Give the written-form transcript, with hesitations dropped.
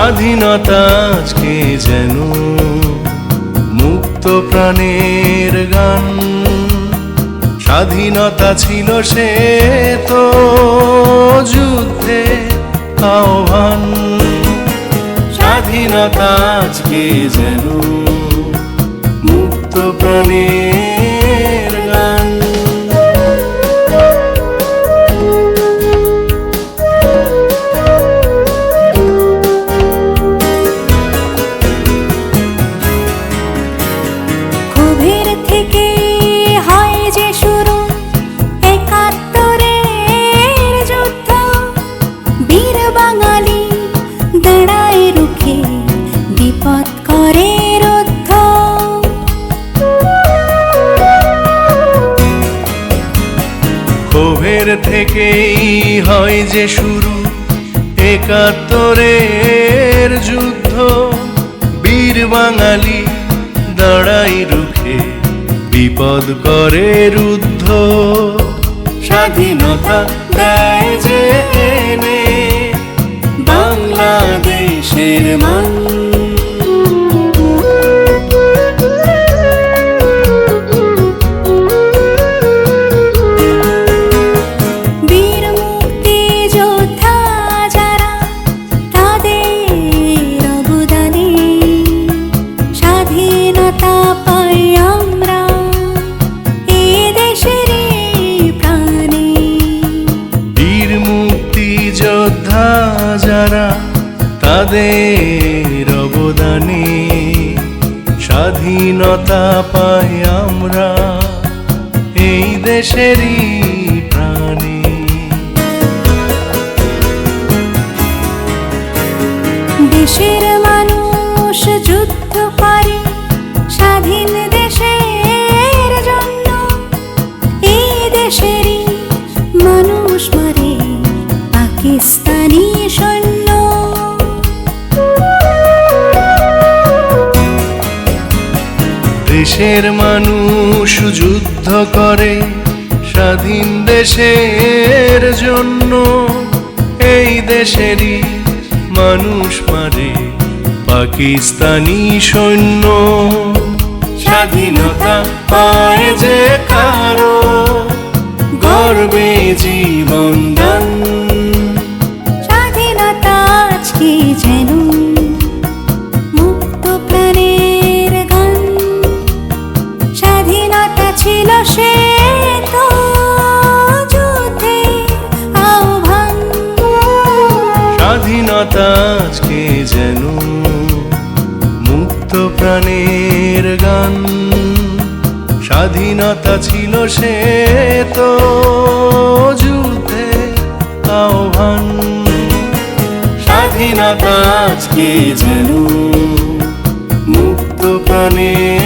স্বাধীনতা আজকে যেন মুক্ত প্রাণের গান। স্বাধীনতা ছিল সে তো যুদ্ধে আহ্বান। স্বাধীনতা আজকে যেন মুক্ত প্রাণের গান। ক্ষোভের থেকে হয় যে শুরু একাত্তরের যুদ্ধ, বীর বাঙালি দাঁড়ায় রুখে বিপদ করে রুদ্ধ। ক্ষোভের থেকেই হয় যে শুরু একাত্তরের যুদ্ধ, বীর বাঙালি দাঁড়াই রুখে বিপদ করে রুদ্ধ। স্বাধীনতা দেয় যে এনে বাংলাদেশের মান। বীর মুক্তি যোদ্ধা যারা তাদের অবদানে স্বাধীনতা পাই আমরা এ দেশেরই প্রাণে। বীর মুক্তি যোদ্ধা যারা তাদের অবদানে স্বাধীনতা পাই আমরা এই দেশেরই প্রাণে। দেশের মানুষ যুদ্ধ করে স্বাধীন দেশের জন্য, এই দেশেরই মানুষ মারে পাকিস্তানি সৈন্য। দেশের মানুষ যুদ্ধ করে স্বাধীন দেশের জন্য, এই দেশেরই মানুষ মারে পাকিস্তানি সৈন্য। স্বাধীনতা পায় যে কারো গর্বে জীবন দান। স্বাধীনতা আজকে যেন মুক্ত প্রাণের গান। স্বাধীনতা ছিল সে তো যুদ্ধে আহ্বান। স্বাধীনতা আজকে যেন মুক্ত প্রাণের গান। স্বাধীনতা ছিল সে তো যুদ্ধে আহ্বান। স্বাধীনতা আজকে যেন মুক্ত প্রাণের